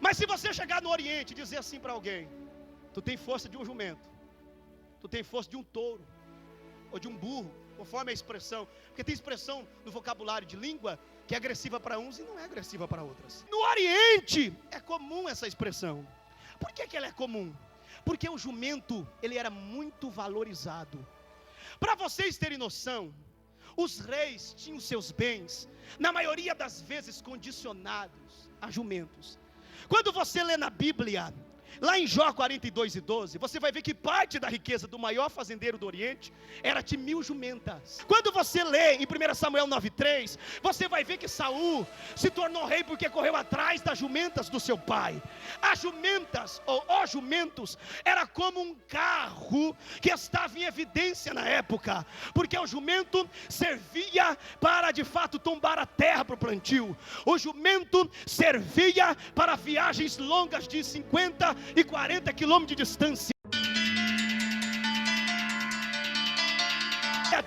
Mas se você chegar no Oriente e dizer assim para alguém: tu tem força de um jumento, tu tem força de um touro, ou de um burro, conforme a expressão, porque tem expressão no vocabulário de língua que é agressiva para uns e não é agressiva para outras. No Oriente é comum essa expressão. Por que ela é comum? Porque o jumento, ele era muito valorizado. Para vocês terem noção, os reis tinham seus bens, na maioria das vezes, condicionados a jumentos. Quando você lê na Bíblia, lá em Jó 42:12, você vai ver que parte da riqueza do maior fazendeiro do Oriente era de 1000 jumentas. Quando você lê em 1 Samuel 9:3, você vai ver que Saul se tornou rei porque correu atrás das jumentas do seu pai. As jumentas, ou os jumentos, era como um carro que estava em evidência na época, porque o jumento servia para de fato tombar a terra para o plantio. O jumento servia para viagens longas de 50 e 40 quilômetros de distância.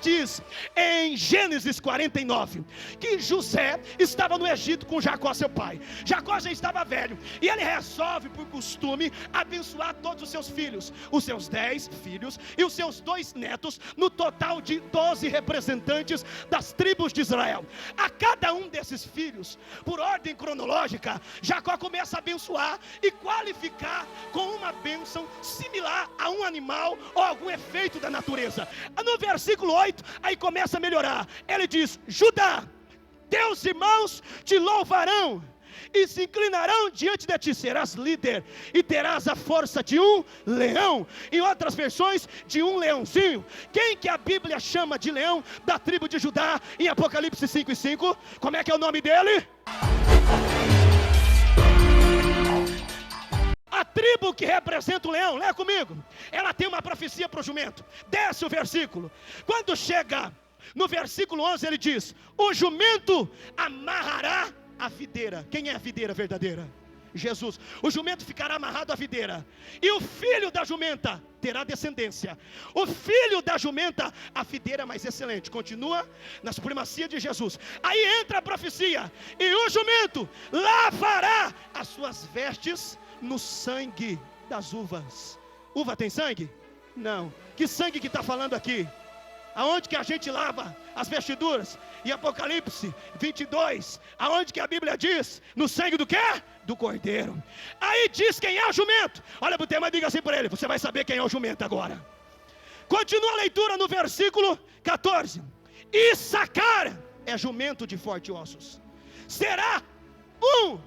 Diz em Gênesis 49 que José estava no Egito com Jacó, seu pai. Jacó já estava velho e ele resolve, por costume, abençoar todos os seus filhos, os seus 10 filhos e os seus 2 netos, no total de 12 representantes das tribos de Israel. A cada um desses filhos, por ordem cronológica, Jacó começa a abençoar e qualificar com uma bênção similar a um animal ou algum efeito da natureza. No versículo 8, aí começa a melhorar. Ele diz: Judá, teus irmãos te louvarão e se inclinarão diante de ti, serás líder e terás a força de um leão. Em outras versões, de um leãozinho. Quem que a Bíblia chama de leão da tribo de Judá em Apocalipse 5:5? Como é que é o nome dele? A tribo que representa o leão, lê comigo, ela tem uma profecia para o jumento. Desce o versículo. Quando chega no versículo 11, ele diz: o jumento amarrará a videira. Quem é a videira verdadeira? Jesus. O jumento ficará amarrado à videira, e o filho da jumenta terá descendência. O filho da jumenta, a videira mais excelente. Continua na supremacia de Jesus. Aí entra a profecia: e o jumento lavará as suas vestes no sangue das uvas. Uva tem sangue? Não. Que sangue que está falando aqui? Aonde que a gente lava as vestiduras? Em Apocalipse 22, aonde que a Bíblia diz? No sangue do quê? Do Cordeiro. Aí diz quem é o jumento. Olha para o tema e diga assim para ele: você vai saber quem é o jumento agora. Continua a leitura no versículo 14. Issacar é jumento de fortes ossos. Será um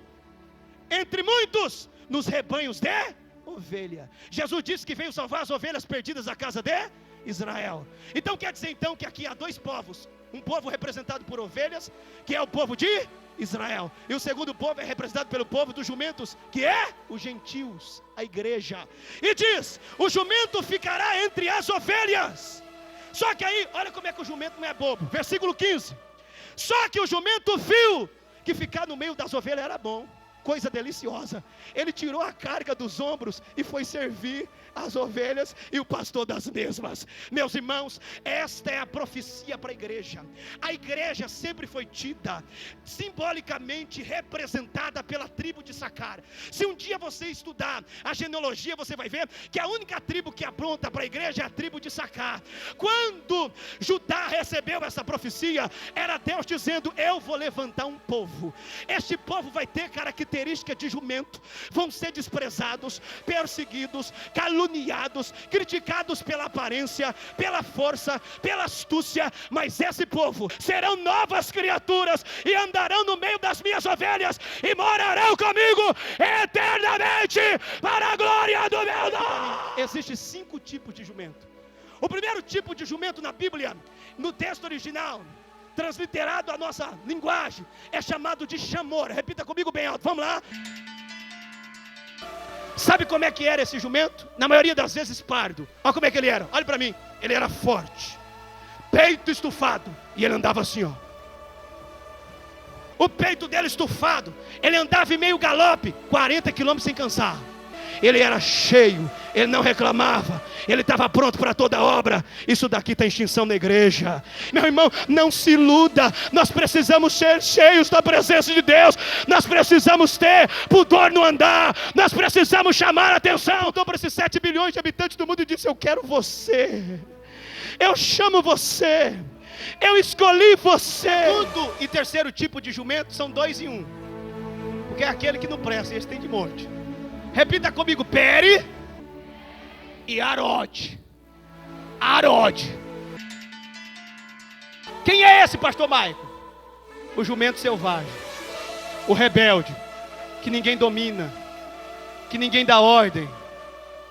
entre muitos nos rebanhos de ovelha. Jesus disse que veio salvar as ovelhas perdidas da casa de Israel. Então quer dizer então que aqui há 2 povos. Um povo representado por ovelhas, que é o povo de Israel, e o segundo povo é representado pelo povo dos jumentos, que é os gentios, a igreja. E diz: o jumento ficará entre as ovelhas. Só que aí, olha como é que o jumento não é bobo. Versículo 15. Só que o jumento viu que ficar no meio das ovelhas era bom, coisa deliciosa. Ele tirou a carga dos ombros e foi servir as ovelhas e o pastor das mesmas. Meus irmãos, esta é a profecia para a igreja. A igreja sempre foi tida, simbolicamente representada pela tribo de Issacar. Se um dia você estudar a genealogia, você vai ver que a única tribo que apronta para a igreja é a tribo de Issacar. Quando Judá recebeu essa profecia, era Deus dizendo: eu vou levantar um povo. Este povo vai ter característica de jumento, vão ser desprezados, perseguidos, caluniados, criticados pela aparência, pela força, pela astúcia, mas esse povo serão novas criaturas e andarão no meio das minhas ovelhas e morarão comigo eternamente para a glória do meu nome. Existem 5 tipos de jumento. O primeiro tipo de jumento na Bíblia, no texto original, transliterado à nossa linguagem, é chamado de chamor. Repita comigo bem alto, vamos lá. Sabe como é que era esse jumento? Na maioria das vezes pardo. Olha como é que ele era, olha para mim. Ele era forte, peito estufado, e ele andava assim, ó. O peito dele estufado, ele andava em meio galope, 40 quilômetros sem cansar. ele era cheio, ele não reclamava, ele estava pronto para toda obra. Isso daqui está em extinção na igreja. Meu irmão, não se iluda. Nós precisamos ser cheios da presença de Deus. Nós precisamos ter pudor no andar. Nós precisamos chamar a atenção. Então, para esses 7 bilhões de habitantes do mundo, e disse: eu quero você, eu chamo você, eu escolhi você. Segundo e terceiro tipo de jumento são 2 em 1, porque é aquele que não presta, esse tem de monte. Repita comigo: Pere e Arode. Arode. Quem é esse, pastor Maico? O jumento selvagem, o rebelde, que ninguém domina, que ninguém dá ordem,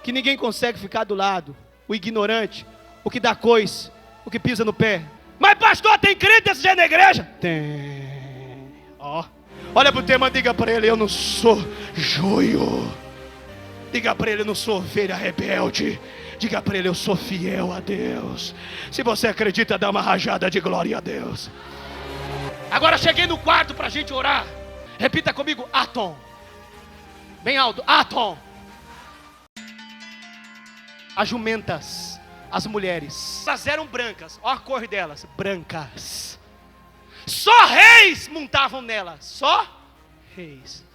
que ninguém consegue ficar do lado, o ignorante, o que dá coice, o que pisa no pé. Mas pastor, tem crente desse jeito na igreja? Tem. Ó, olha pro tema, diga para ele: eu não sou joio. Diga para ele: eu não sou ovelha rebelde. Diga para ele: eu sou fiel a Deus. Se você acredita, dá uma rajada de glória a Deus. Agora cheguei no quarto para a gente orar. Repita comigo: Atom. Bem alto: Atom. As jumentas, as mulheres, elas eram brancas. Olha a cor delas, brancas. Só reis montavam nelas. Só reis.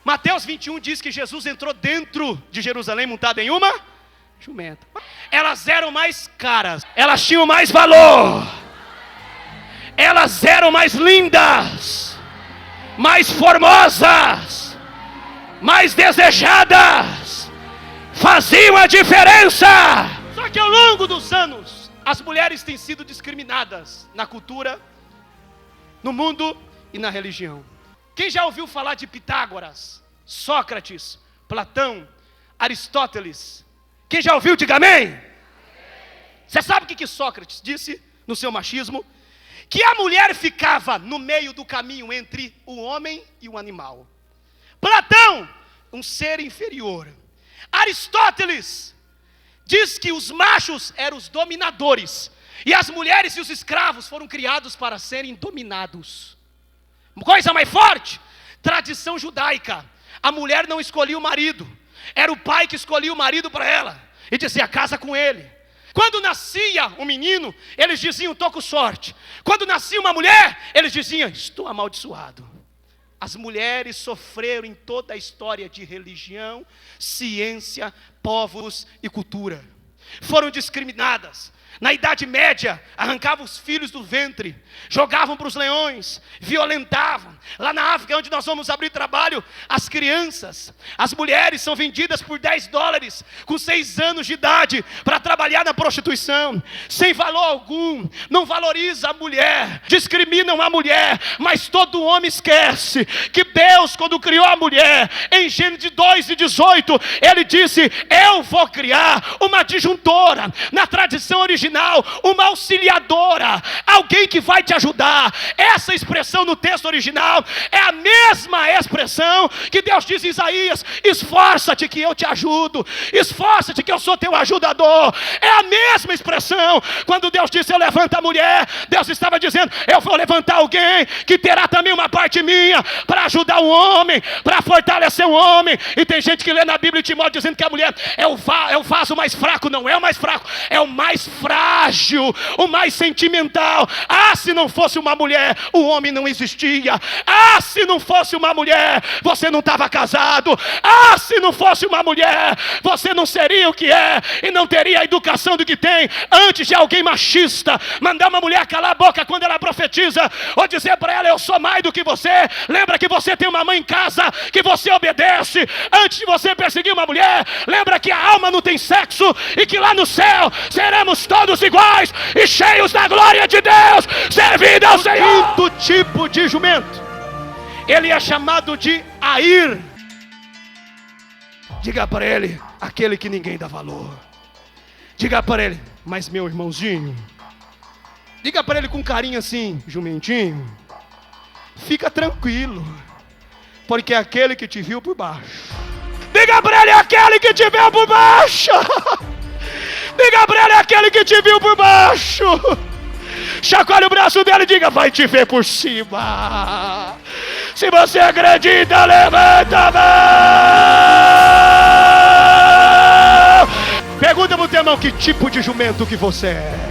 Mateus 21 diz que Jesus entrou dentro de Jerusalém montado em uma jumenta. Elas eram mais caras, elas tinham mais valor, elas eram mais lindas, mais formosas, mais desejadas, faziam a diferença. Só que ao longo dos anos, as mulheres têm sido discriminadas na cultura, no mundo e na religião. Quem já ouviu falar de Pitágoras, Sócrates, Platão, Aristóteles? Quem já ouviu, diga amém. Você sabe o que Sócrates disse no seu machismo? Que a mulher ficava no meio do caminho entre o homem e o animal. Platão, um ser inferior. Aristóteles diz que os machos eram os dominadores, e as mulheres e os escravos foram criados para serem dominados. Coisa mais forte, tradição judaica. A mulher não escolhia o marido, era o pai que escolhia o marido para ela e dizia: casa com ele. Quando nascia um menino, eles diziam: estou com sorte. Quando nascia uma mulher, eles diziam: estou amaldiçoado. As mulheres sofreram em toda a história de religião, ciência, povos e cultura. Foram discriminadas. Na Idade Média, arrancavam os filhos do ventre, jogavam para os leões, violentavam. Lá na África, onde nós vamos abrir trabalho, as crianças, as mulheres são vendidas por $10, com 6 anos de idade, para trabalhar na prostituição, sem valor algum. Não valoriza a mulher, discriminam a mulher, mas todo homem esquece que Deus, quando criou a mulher, em Gênesis 2:18, Ele disse: eu vou criar uma disjuntora. Na tradição original, uma auxiliadora, alguém que vai te ajudar. Essa expressão no texto original é a mesma expressão que Deus diz em Isaías: esforça-te que eu te ajudo, esforça-te que eu sou teu ajudador. É a mesma expressão. Quando Deus disse: eu levanto a mulher, Deus estava dizendo: eu vou levantar alguém que terá também uma parte minha para ajudar o homem, para fortalecer o homem. E tem gente que lê na Bíblia, Timóteo, dizendo que a mulher é o vaso mais fraco. Não é o mais fraco, é o mais frágil, o mais sentimental. Ah, se não fosse uma mulher, o homem não existia. Ah, se não fosse uma mulher, você não estava casado. Ah, se não fosse uma mulher, você não seria o que é e não teria a educação do que tem. Antes de alguém machista mandar uma mulher calar a boca quando ela profetiza, ou dizer para ela: eu sou mais do que você, lembra que você tem uma mãe em casa que você obedece. Antes de você perseguir uma mulher, lembra que a alma não tem sexo e que lá no céu seremos todos iguais e cheios da glória de Deus, servindo ao Senhor. Do tipo de jumento, ele é chamado de Air. Diga para ele: aquele que ninguém dá valor. Diga para ele: mas meu irmãozinho. Diga para ele com carinho assim: jumentinho, fica tranquilo, porque é aquele que te viu por baixo. Diga para ele: aquele que te viu por baixo. Diga para ele: aquele que te viu por baixo. Chacoalhe o braço dele e diga: vai te ver por cima. Se você acredita, levanta a mão. Pergunta para o teu irmão: que tipo de jumento que você é?